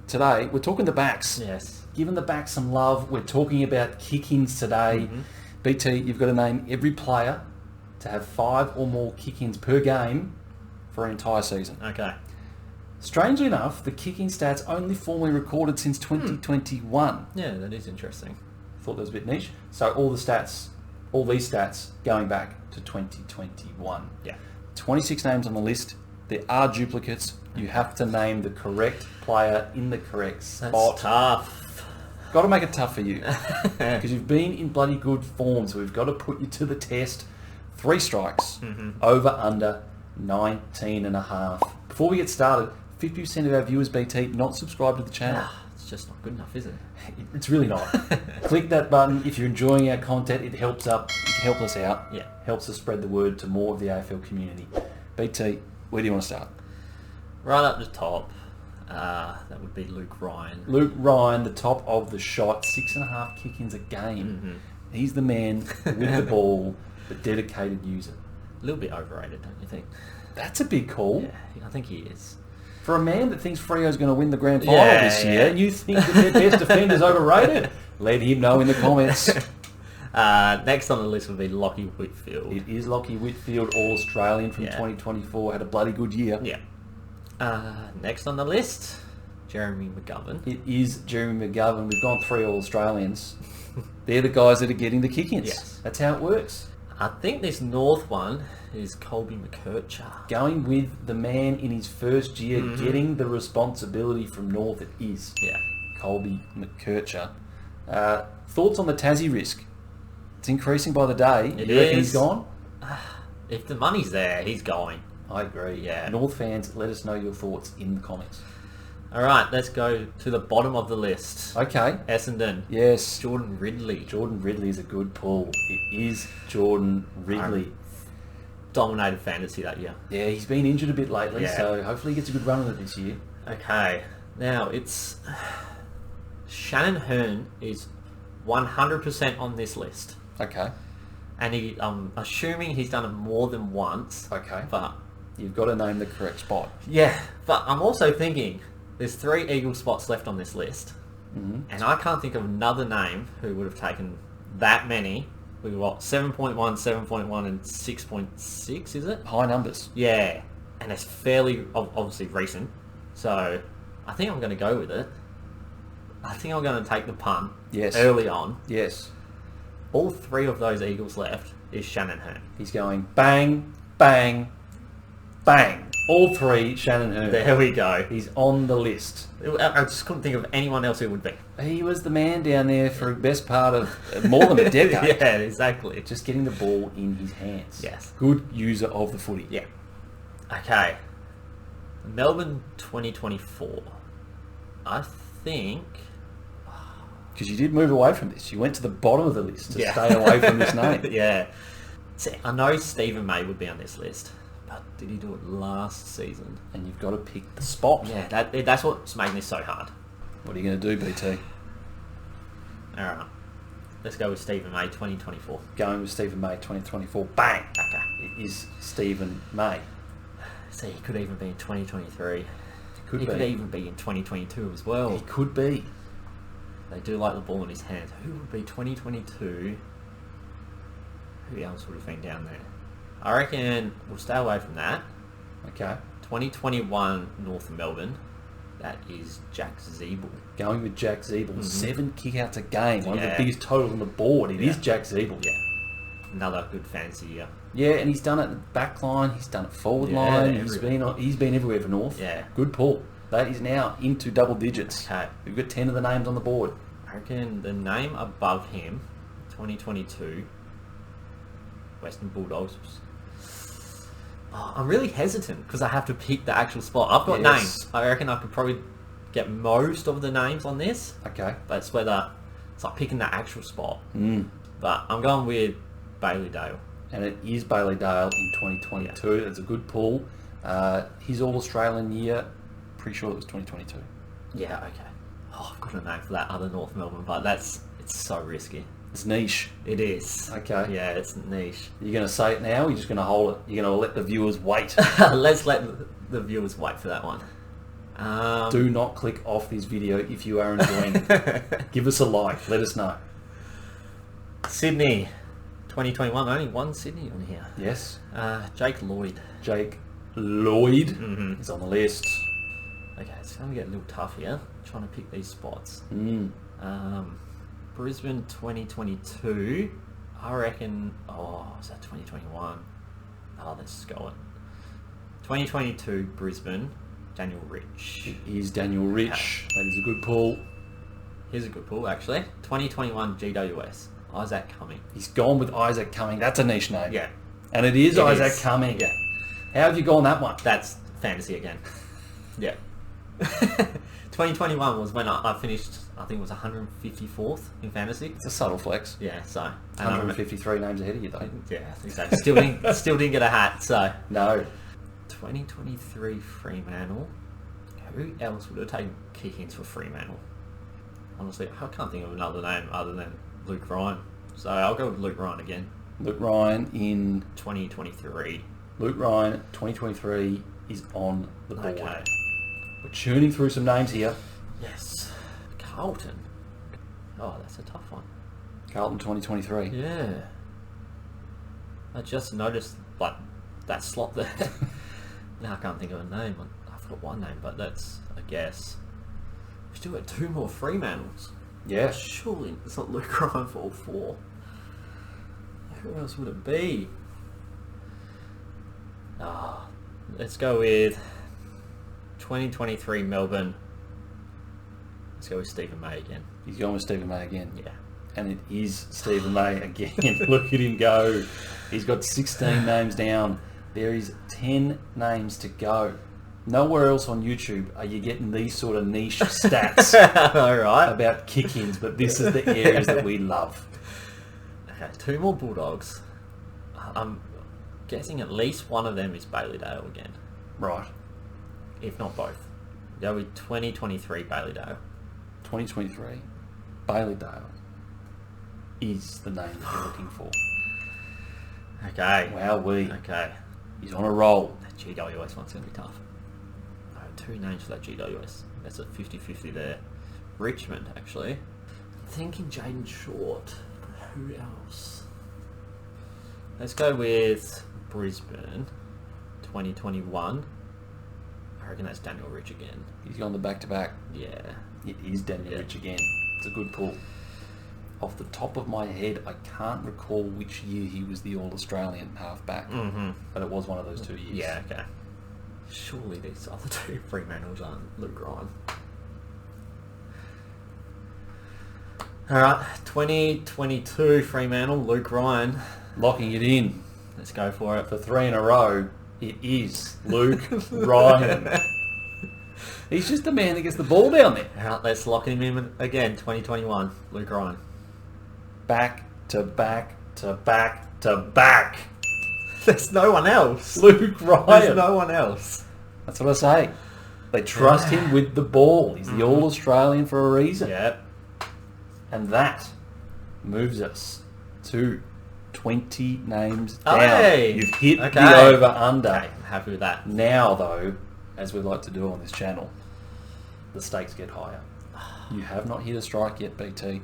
today, we're talking the backs. Yes. Giving the backs some love. We're talking about kick-ins today. Mm-hmm. BT, you've got to name every player to have 5 or more kick-ins per game for an entire season. Okay. Strangely enough, the kick-in stats only formally recorded since 2021. Yeah, that is interesting. Thought that was a bit niche. So all these stats going back to 2021. Yeah. 26 names on the list. There are duplicates. You have to name the correct player in the correct spot. That's tough. Got to make it tough for you. Because you've been in bloody good form, so we've got to put you to the test. 3 strikes. Over, under, 19.5. Before we get started, 50% of our viewers, BT, not subscribed to the channel. It's just not good enough, is it? It's really not. Click that button if you're enjoying our content. It helps us out. Yeah. Helps us spread the word to more of the AFL community. BT, where do you want to start? Right up the top, that would be Luke Ryan. Luke Ryan, the top of the shot, 6.5 kick-ins a game. He's the man with the ball, the dedicated user. A little bit overrated, don't you think? That's a big call. Yeah, I think he is. For a man that thinks Freo's going to win the grand final this year, and you think that their best defender's overrated, let him know in the comments. Next on the list would be Lockie Whitfield. It is Lockie Whitfield, All-Australian from 2024, had a bloody good year. Yeah. Next on the list, Jeremy McGovern. It is Jeremy McGovern. We've gone 3 All-Australians. They're the guys that are getting the kick-ins. Yes. That's how it works. I think this North one is Colby McKercher. Going with the man in his first year, getting the responsibility from North, it is. Yeah. Colby McKercher. Thoughts on the Tassie risk? It's increasing by the day. It You reckon is. he's gone? If the money's there, he's going. I agree. Yeah. North fans, let us know your thoughts in the comments. All right, let's go to the bottom of the list. Okay. Essendon. Yes. Jordan Ridley. Jordan Ridley is a good pull. It is Jordan Ridley. Dominated fantasy that year. Yeah, he's been injured a bit lately, Yeah. so hopefully he gets a good run of it this year. Okay, now it's... Shannon Hearn is 100% on this list. Okay. And I'm assuming he's done it more than once. Okay. But, You've got to name the correct spot. yeah, but I'm also thinking there's 3 Eagle spots left on this list. And I can't think of another name who would have taken that many. We've got 7.1, 7.1 and 6.6, is it? High numbers. Yeah, and it's fairly obviously recent, so I think I'm going to go with it. I think I'm going to take the punt. Yes. Early on. Yes. All 3 of those Eagles left is Shannon Hearn. He's going bang, bang, bang. All 3 Shannon Hearn. There we go. He's on the list. I just couldn't think of anyone else who would be. He was the man down there for the best part of more than a decade. Yeah, exactly. Just getting the ball in his hands. Yes. Good user of the footy. Yeah. Okay. Melbourne 2024. I think... Because you did move away from this. You went to the bottom of the list to stay away from this name. Yeah. See, I know Stephen May would be on this list, but did he do it last season? And you've got to pick the spot. Yeah, that's what's making this so hard. What are you going to do, BT? Alright. Let's go with Stephen May 2024. Going with Stephen May 2024. Bang! Okay. It is Stephen May. See, he could even be in 2023. He He could even be in 2022 as well. He could be. They do like the ball in his hands. Who would be 2022? Who else would have been down there? I reckon we'll stay away from that. Okay. 2021 North Melbourne. That is Jack Zeeble. Going with Jack Zeeble. 7 kickouts a game. One of the Yeah. biggest totals on the board. It is Jack Zeeble. Yeah. Another good fantasy year. Yeah, and he's done it in the back line. He's done it forward Yeah, line. everywhere. He's been everywhere for North. Yeah. Good pull. That is now into double digits. Okay. We've got 10 of the names on the board. I reckon the name above him, 2022, Western Bulldogs. Oh, I'm really hesitant because I have to pick the actual spot. I've got Yes. names. I reckon I could probably get most of the names on this, Okay. but it's whether it's like picking the actual spot. But I'm going with Bailey Dale. And it is Bailey Dale in 2022. Yeah. It's a good pull. His All-Australian year, pretty sure it was 2022. Yeah, okay. Oh, I've got a name for that other North Melbourne, but it's so risky. It's niche. It is. Okay. Yeah, it's niche. You're going to say it now, or you're just going to hold it? You're going to let the viewers wait? Let's let the viewers wait for that one. Do not click off this video if you are enjoying it. Give us a like. Let us know. Sydney, 2021. Only one Sydney on here. Yes. Jake Lloyd. Jake Lloyd is on the list. Okay, it's going to get a little tough here. Trying to pick these spots. Brisbane 2022. I reckon. Oh, is that 2021? Oh, let's go on. 2022 Brisbane. Daniel Rich. It is Daniel Rich. That is a good pull. Here's a good pull, actually. 2021 GWS. Isaac Cumming. He's gone with Isaac Cumming. That's a niche name. Yeah. And it is Isaac Cumming. Yeah. How have you gone that one? That's fantasy again. Yeah. 2021 was when I finished, I think it was 154th in fantasy. It's a subtle flex. Yeah, so. 153 names ahead of you, though. Yeah, exactly. Still didn't get a hat, so. No. 2023 Fremantle. Who else would have taken kick-ins for Fremantle? Honestly, I can't think of another name other than Luke Ryan. So I'll go with Luke Ryan again. Luke Ryan in 2023. Luke Ryan 2023 is on the board. Okay. We're tuning through some names here. Yes. Carlton. Oh, that's a tough one. Carlton 2023. Yeah. I just noticed like that slot there. Now I can't think of a name. I've got one name, but that's a guess. We still got two more Fremantles. Yeah. Surely it's not Luke Ryan for all four. Who else would it be? Let's go with 2023 Melbourne. Let's go with Stephen May again. He's going with Stephen May again. Yeah. And it is Stephen May again. Look at him go. He's got 16 names down. There is 10 names to go. Nowhere else on YouTube are you getting these sort of niche stats Alright. about kick-ins, but this is the areas that we love. Okay, two more Bulldogs. I'm guessing at least one of them is Bailey Dale again. Right. If not both. Go with 2023 Bailey Dale. 2023, Bailey Dale is the name that you're looking for. Okay. Wowee. Okay. He's on a roll. That GWS one's going to be tough. I have two names for that GWS. That's a 50-50 there. Richmond, actually. Thinking Jaden Short. Who else? Let's go with Brisbane 2021. I reckon that's Daniel Rich again. He's gone the back-to-back. Yeah. It is Daniel Rich again. It's a good pull. Off the top of my head, I can't recall which year he was the All-Australian halfback, but it was one of those 2 years. Yeah, okay. Surely these other two Fremantles aren't Luke Ryan. Alright, 2022 Fremantle, Luke Ryan. Locking it in. Let's go for it. For 3 in a row, it is Luke Ryan. He's just the man that gets the ball down there. Alright, let's lock him in again, 2021, Luke Ryan. Back to back to back to back. There's no one else. Luke Ryan. There's no one else. That's what I say. They trust him with the ball. He's the All-Australian for a reason. Yep. And that moves us to 20 names down. Hey! You've hit Okay. the over-under. Okay, I'm happy with that. Now, though, as we like to do on this channel, the stakes get higher. You have not hit a strike yet, BT.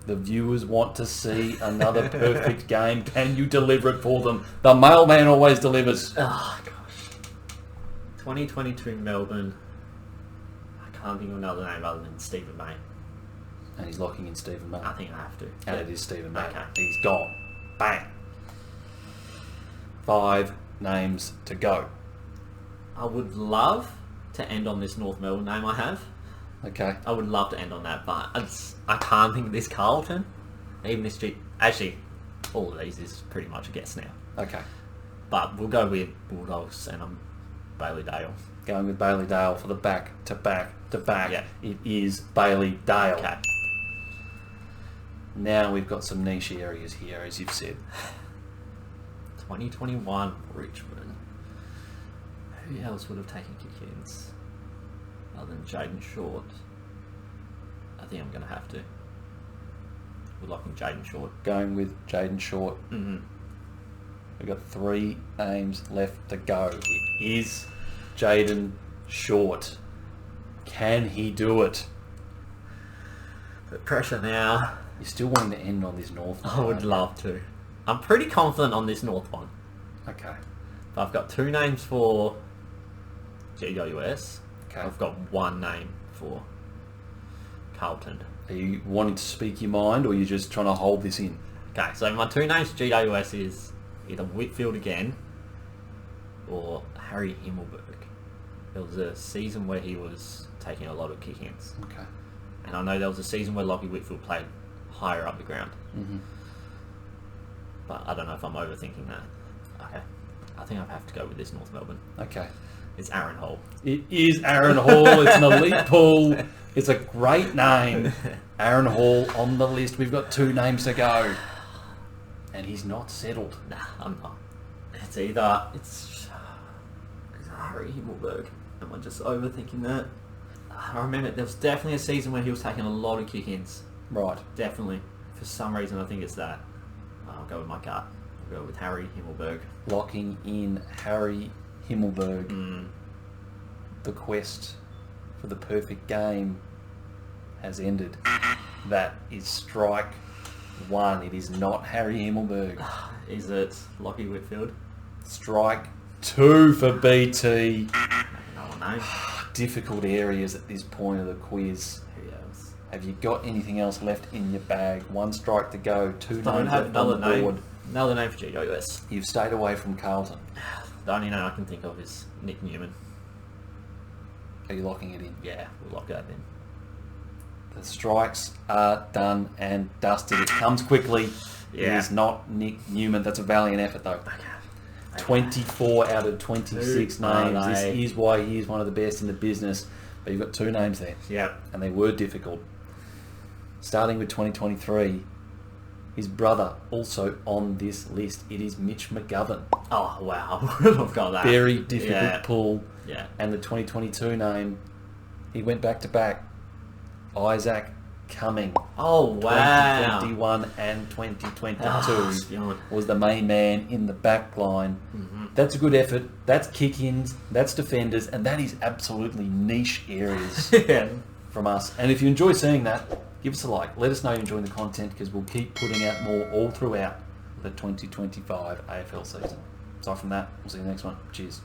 The viewers want to see another perfect game. Can you deliver it for them? The mailman always delivers. Oh, gosh. 2022 Melbourne. I can't think of another name other than Stephen May. And he's locking in Stephen May. I think I have to. And it is Stephen May. Okay. He's gone. Bang. 5 names to go. I would love to end on this North Melbourne name I have. Okay. I would love to end on that, but I can't think of this Carlton. Even this actually, all of these is pretty much a guess now. Okay. But we'll go with Bulldogs and Bailey Dale. Going with Bailey Dale for the back to back to back. Yeah. It is Bailey Dale. Okay. Now we've got some niche areas here, as you've said. 2021 Richmond. Who else would have taken kick-ins other than Jaden Short? I think I'm going to have to. We're locking Jaden Short. Going with Jaden Short. Mm-hmm. We've got 3 names left to go. It is Jaden Short. Can he do it? The pressure now. You're still wanting to end on this North one? I would love to. I'm pretty confident on this North one. Okay. But I've got 2 names for GWS. Okay. I've got 1 name for Carlton. Are you wanting to speak your mind, or are you just trying to hold this in? Okay, so my 2 names for GWS is either Whitfield again or Harry Himmelberg. There was a season where he was taking a lot of kick-ins. Okay. And I know there was a season where Lockie Whitfield played higher up the ground. Mm-hmm. But I don't know if I'm overthinking that. Okay. I think I have to go with this North Melbourne. Okay. It's Aaron Hall. It is Aaron Hall. It's an elite pool. It's a great name. Aaron Hall on the list. We've got 2 names to go. And he's not settled. Nah, I'm not. It's either... It's Harry Himmelberg. Am I just overthinking that? I remember there was definitely a season where he was taking a lot of kick-ins. Right. Definitely. For some reason, I think it's that. I'll go with my gut. I'll go with Harry Himmelberg. Locking in Harry Himmelberg. Mm. The quest for the perfect game has ended. That is strike 1. It is not Harry Himmelberg. Is it Lockie Whitfield? Strike 2 for BT. No. Difficult areas at this point of the quiz. Who else? Have you got anything else left in your bag? 1 strike to go. 2 Don't names have left on the board. Another name for GWS. You've stayed away from Carlton. The only name I can think of is Nick Newman. Are you locking it in? Yeah, we'll lock that in. The strikes are done and dusted. It comes quickly. Yeah. It is not Nick Newman. That's a valiant effort, though. Okay. 24 out of 26 Who are names. This they? is why he is one of the best in the business. But you've got 2 names there. Yeah. And they were difficult. Starting with 2023, his brother also on this list. It is Mitch McGovern. Oh, wow. I've got that. Very difficult pull. Yeah. And the 2022 name, he went back to back. Isaac Cumming. Oh, wow. 2021 and 2022 Oh, was the main man in the back line. Mm-hmm. That's a good effort. That's kick-ins. That's defenders. And that is absolutely niche areas Yeah. from us. And if you enjoy seeing that, give us a like. Let us know you're enjoying the content, because we'll keep putting out more all throughout the 2025 AFL season. Aside from that, we'll see you next one. Cheers.